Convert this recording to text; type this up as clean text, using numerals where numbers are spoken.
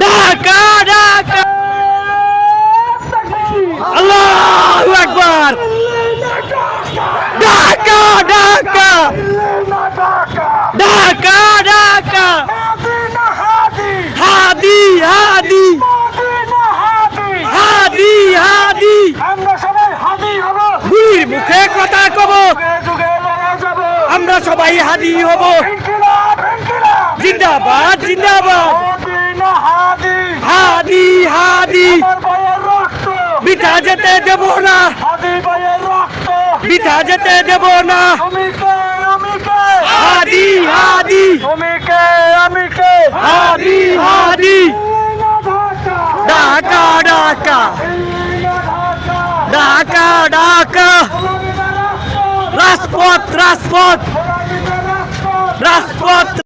ঢাকা ঢাকা আল্লাহু আকবার ঢাকা ঢাকা ঢাকা ঢাকা হাদি হাদি হাদি হাদি আমরা সবাই হাদি হব, গুলির মুখে কথা কব যুগে লড়াই যাব। আমরা সবাই হাদি হব ইনকিলাব ইনকিলাব, জিন্দাবাদ জিন্দাবাদ হাদি না হাদি, হাদি হাদি আমার ভাইয়ের রক্ত, বিঠা যেতে দেব না হাদি ভাইয়ের রক্ত। বিঠা যেতে দেব না তুমি কে আমি কে, হাদি হাদি তুমি কে আমি কে, হাদি হাদি ঢাকা ঢাকা ঢাকা ঢাকা ঢাকা রাজপথ রাজপথ রাজপথ